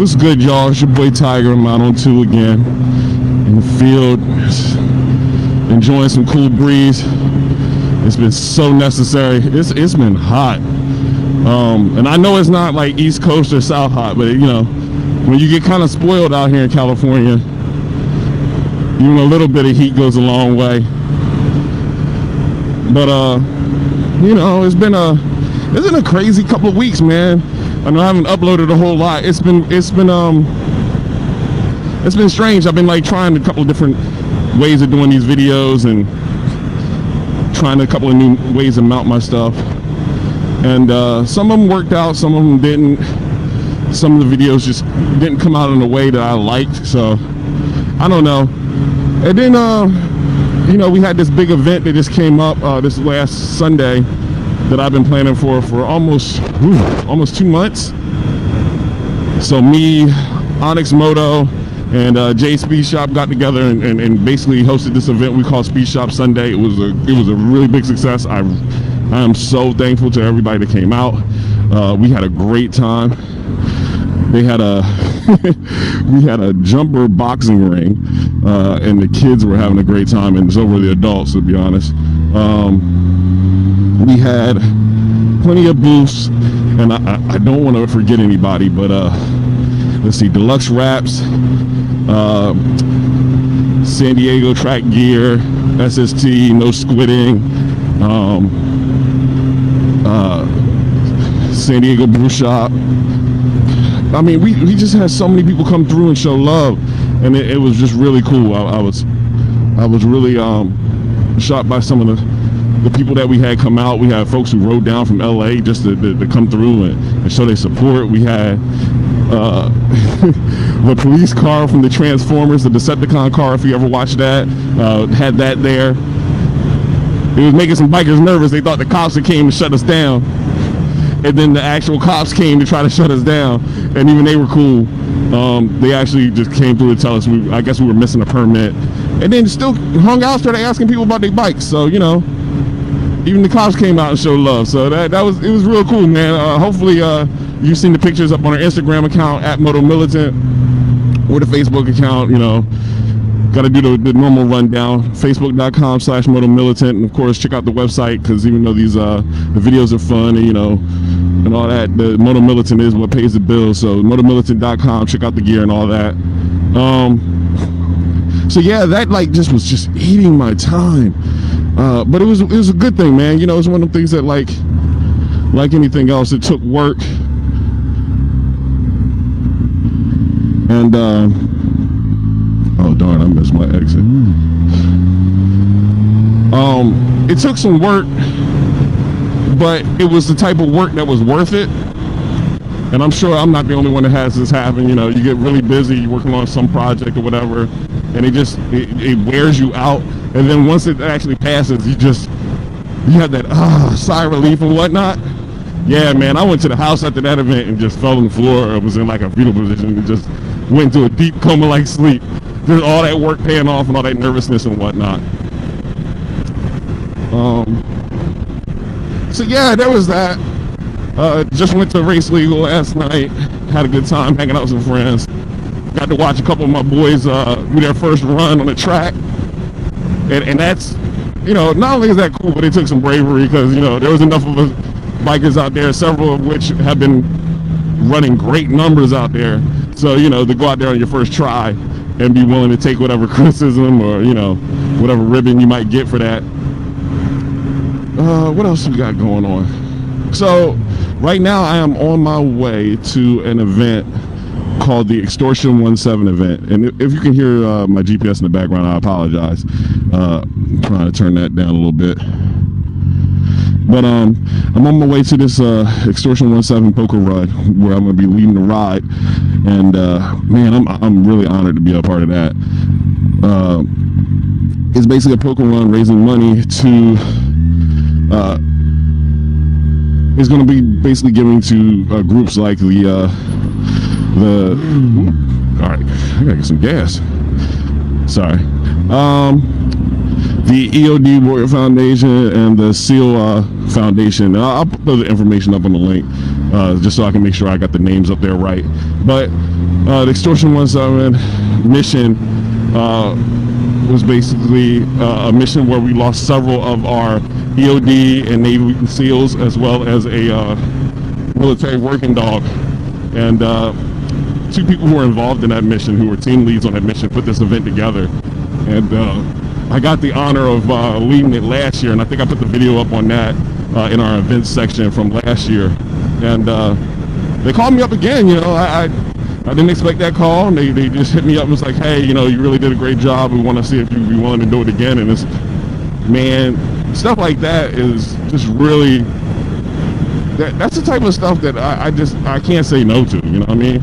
What's good, y'all? It's your boy Tyger. I'm out on 2 again in the field, enjoying some cool breeze. It's been so necessary. It's been hot, and I know it's not like East Coast or South hot, but you know, when you get kind of spoiled out here in California, even a little bit of heat goes a long way. But you know, it's been a crazy couple of weeks, man. I know I haven't uploaded a whole lot. It's been strange. I've been like trying a couple of different ways of doing these videos and trying a couple of new ways to mount my stuff. And some of them worked out, some of them didn't. Some of the videos just didn't come out in a way that I liked. So I don't know. And then you know, we had this big event that just came up this last Sunday that I've been planning for almost 2 months. So me, Onyx Moto, and Jay Speed Shop got together and basically hosted this event we call Speed Shop Sunday. It was a really big success. I am so thankful to everybody that came out. We had a great time. They had a we had a jumper boxing ring, and the kids were having a great time, and so were the adults, to be honest. We had plenty of booths, and I don't want to forget anybody, but let's see, Delux Wraps, San Diego Track Gear, SST, No Squidding, San Diego Brew Shop. I mean, we just had so many people come through and show love, and it was just really cool. I was really shocked by some of the people that we had come out. We had folks who rode down from LA just to come through and show their support. We had the police car from the Transformers, the Decepticon car, if you ever watched that, had that there. It was making some bikers nervous. They thought the cops had came to shut us down, and then the actual cops came to try to shut us down, and even they were cool. They actually just came through to tell us I guess we were missing a permit, and then still hung out, started asking people about their bikes. So, you know, even the cops came out and showed love. So it was real cool, man. Hopefully you've seen the pictures up on our Instagram account at MotoMilitant, or the Facebook account. You know, got to do the normal rundown. Facebook.com/MotoMilitant, and of course check out the website, because even though these the videos are fun and, you know, and all that, the MotoMilitant is what pays the bills. So MotoMilitant.com, check out the gear and all that. So yeah, that like was just eating my time. But it was a good thing, man. You know, it's one of the things that like anything else, it took work. And oh darn, I missed my exit. It took some work, but it was the type of work that was worth it. And I'm sure I'm not the only one that has this happen. You know, you get really busy, you're working on some project or whatever, and it wears you out. And then once it actually passes, you have that sigh of relief and whatnot. Yeah, man, I went to the house after that event and just fell on the floor. I was in like a fetal position and just went into a deep coma-like sleep. There's all that work paying off and all that nervousness and whatnot. So yeah, there was that. Just went to Race Legal last night. Had a good time hanging out with some friends. Got to watch a couple of my boys do their first run on the track. And that's, you know, not only is that cool, but it took some bravery, because, you know, there was enough of us bikers out there, several of which have been running great numbers out there. So, you know, to go out there on your first try and be willing to take whatever criticism or, you know, whatever ribbon you might get for that. What else we got going on? So right now I am on my way to an event called the Extortion 17 event, and if you can hear my GPS in the background, I apologize. I'm trying to turn that down a little bit, but I'm on my way to this Extortion 17 poker run, where I'm going to be leading the ride, and man, I'm really honored to be a part of that. It's basically a poker run raising money to it's going to be basically giving to groups like all right, I gotta get some gas. Sorry. The EOD Warrior Foundation and the SEAL Foundation. I'll put the information up on the link, just so I can make sure I got the names up there right. But The Extortion 17 mission was basically a mission where we lost several of our EOD and Navy SEALs, as well as a military working dog. And 2 people who were involved in that mission, who were team leads on that mission, put this event together. And I got the honor of leading it last year, and I think I put the video up on that in our events section from last year. And they called me up again. You know, I didn't expect that call, and they just hit me up and was like, hey, you know, you really did a great job. We want to see if you'd be willing to do it again. And it's, man, stuff like that is just really, that's the type of stuff that I can't say no to, you know what I mean?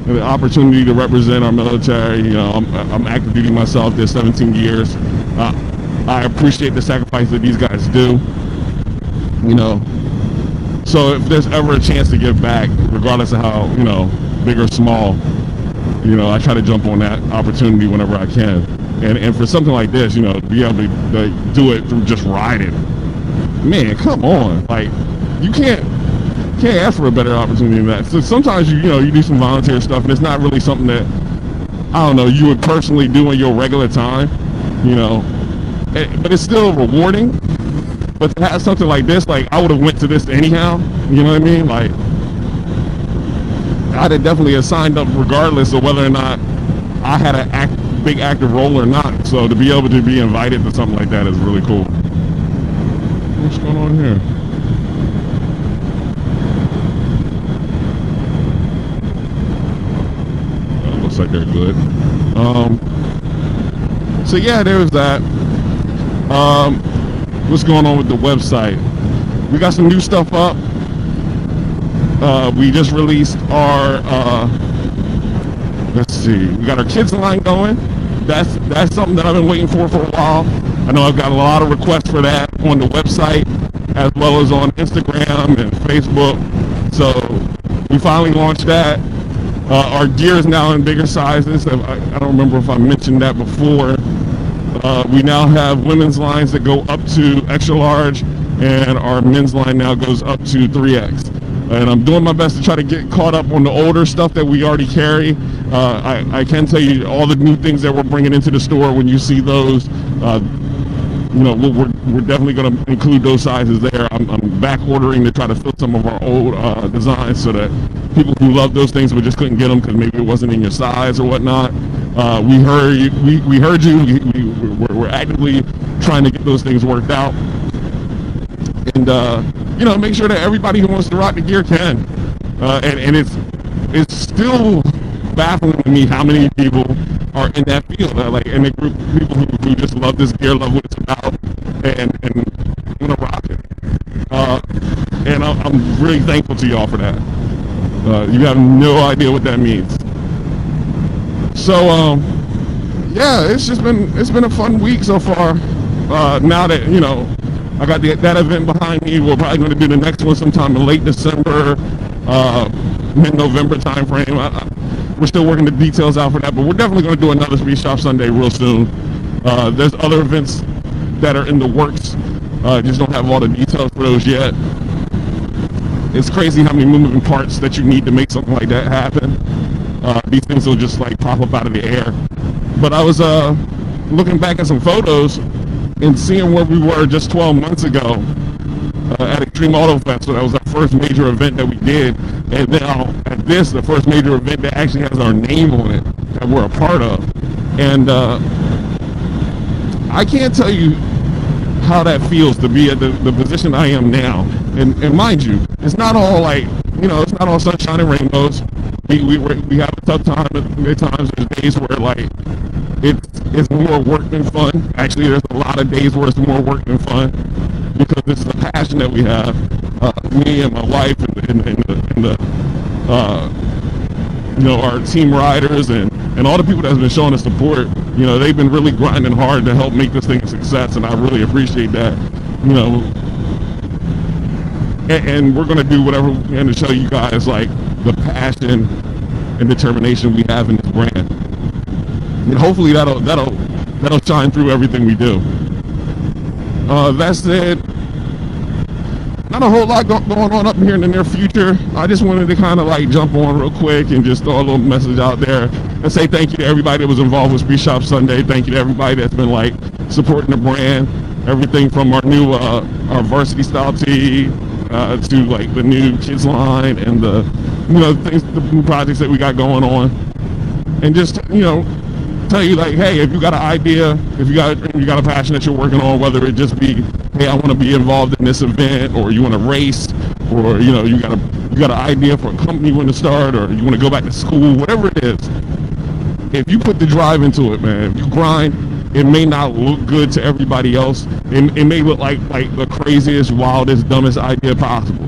The opportunity to represent our military, you know, I'm active duty myself, did 17 years. I appreciate the sacrifice that these guys do, you know. So if there's ever a chance to give back, regardless of how, you know, big or small, you know, I try to jump on that opportunity whenever I can. And for something like this, you know, to be able to do it through just riding, man, come on. Like, you can't ask for a better opportunity than that. So sometimes you know, you do some volunteer stuff, and it's not really something that, I don't know, you would personally do in your regular time, you know, but it's still rewarding. But to have something like this, like, I would have went to this anyhow, you know what I mean? Like, I'd have definitely signed up regardless of whether or not I had a big active role or not. So to be able to be invited to something like that is really cool. What's going on here? That looks like they're good. So yeah, there was that. What's going on with the website? We got some new stuff up. We just released our let's see, we got our kids line going. That's something that I've been waiting for a while. I know I've got a lot of requests for that on the website, as well as on Instagram and Facebook. So we finally launched that. Our gear is now in bigger sizes. I don't remember if I mentioned that before. We now have women's lines that go up to extra large, and our men's line now goes up to 3X. And I'm doing my best to try to get caught up on the older stuff that we already carry. I can tell you all the new things that we're bringing into the store. When you see those, you know, we're definitely going to include those sizes there. I'm back ordering to try to fill some of our old designs, so that people who love those things but just couldn't get them because maybe it wasn't in your size or whatnot. We heard you. We heard you. We're actively trying to get those things worked out. And you know, make sure that everybody who wants to rock the gear can. And it's still baffling to me how many people are in that field, like in the group of people who just love this gear, love what it's about, and want to rock it. And I'm really thankful to y'all for that. You have no idea what that means. So yeah, it's been a fun week so far. Now that, you know, I got that event behind me, we're probably going to do the next one sometime in late December, mid-November time frame. We're still working the details out for that, but we're definitely going to do another Speed Shop Sunday real soon. There's other events that are in the works. Just don't have all the details for those yet. It's crazy how many moving parts that you need to make something like that happen. These things will just like pop up out of the air. But I was looking back at some photos and seeing where we were just 12 months ago at Extreme Auto Fest. So that was our first major event that we did. And now at this, the first major event that actually has our name on it, that we're a part of. And I can't tell you how that feels to be at the position I am now. And mind you, it's not all like, you know, it's not all sunshine and rainbows. We have a tough time at times. There's days where like it's more work than fun. Actually, there's a lot of days where it's more work than fun, because it's the passion that we have. Me and my wife and the you know, our team riders and all the people that's been showing us support. You know, they've been really grinding hard to help make this thing a success, and I really appreciate that. You know, and we're gonna do whatever we can to show you guys like the passion and determination we have in this brand, and hopefully that'll shine through everything we do. That said, not a whole lot going on up here in the near future. I just wanted to kind of like jump on real quick and just throw a little message out there and say thank you to everybody that was involved with Spree Shop Sunday. Thank you to everybody that's been like supporting the brand. Everything from our new our varsity style tee to like the new kids line and the things, the new projects that we got going on, and just tell you like, hey, if you got an idea, if you got a passion that you're working on, whether it just be, hey, I want to be involved in this event, or you want to race, or you got an idea for a company you want to start, or you want to go back to school, whatever it is. If you put the drive into it, man, if you grind, it may not look good to everybody else. It may look like the craziest, wildest, dumbest idea possible.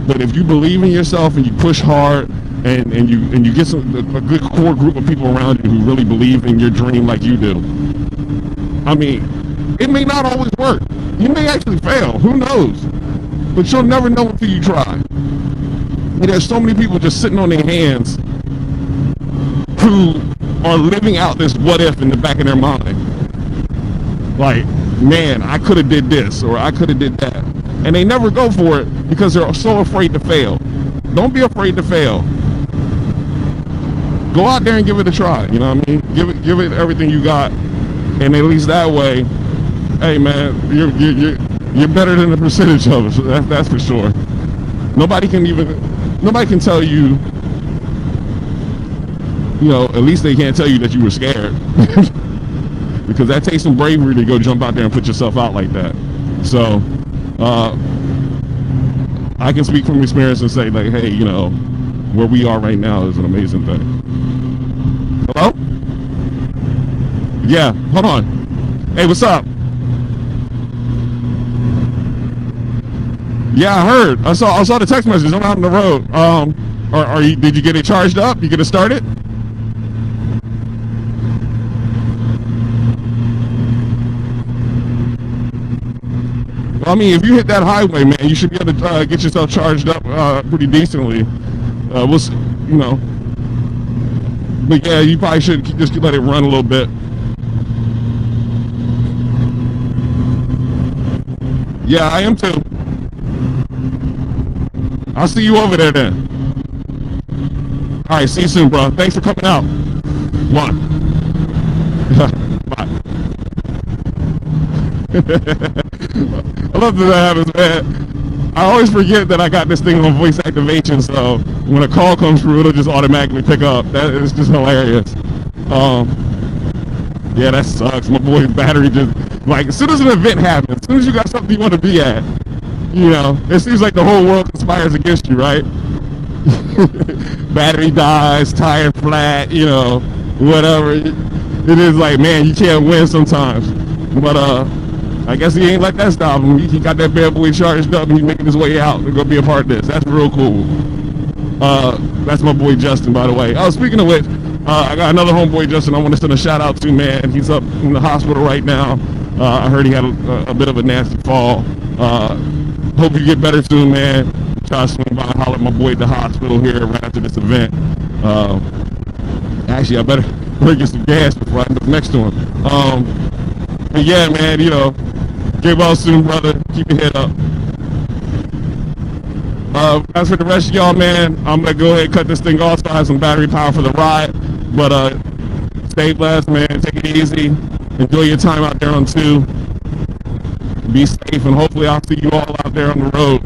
But if you believe in yourself and you push hard, and you get a good core group of people around you who really believe in your dream like you do, I mean, it may not always work. You may actually fail. Who knows? But you'll never know until you try. And there's so many people just sitting on their hands who are living out this what if in the back of their mind. Like, man, I could have did this, or I could have did that. And they never go for it because they're so afraid to fail. Don't be afraid to fail. Go out there and give it a try. You know what I mean? Give it everything you got, and at least that way, hey man, you're better than the percentage of it. So that's for sure. Nobody can tell you. At least they can't tell you that you were scared, because that takes some bravery to go jump out there and put yourself out like that. So I can speak from experience and say like, hey, where we are right now is an amazing thing. Hello? Yeah, hold on. Hey, what's up? Yeah, I heard. I saw the text message. I'm out on the road. Did you get it charged up? You get it started? Well, I mean, if you hit that highway, man, you should be able to get yourself charged up pretty decently. But yeah, you probably should just let it run a little bit. Yeah, I am too. I'll see you over there then. All right, see you soon, bro. Thanks for coming out. One. Bye. I love that happens, man. I always forget that I got this thing on voice activation, so when a call comes through, it'll just automatically pick up. That is just hilarious. Yeah, that sucks. My boy's battery just, like, as soon as an event happens, as soon as you got something you want to be at, it seems like the whole world conspires against you, right? Battery dies, tire flat, whatever. It is like, man, you can't win sometimes. But, I guess he ain't let that stop him. He got that bad boy charged up and he's making his way out to go be a part of this. That's real cool. That's my boy Justin, by the way. Oh, speaking of which, I got another homeboy, Justin, I want to send a shout out to, man. He's up in the hospital right now. I heard he had a bit of a nasty fall. Hope you get better soon, man. Try to swing by and holler at my boy at the hospital here right after this event. Actually, I better get some gas before I end up next to him. But yeah, man, get well soon, brother. Keep your head up. As for the rest of y'all, man, I'm going to go ahead and cut this thing off so I have some battery power for the ride. But stay blessed, man. Take it easy. Enjoy your time out there on 2. Be safe, and hopefully I'll see you all out there on the road.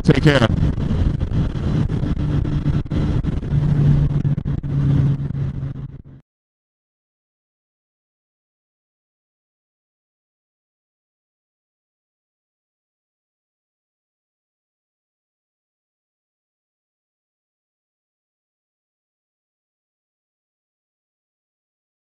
Take care.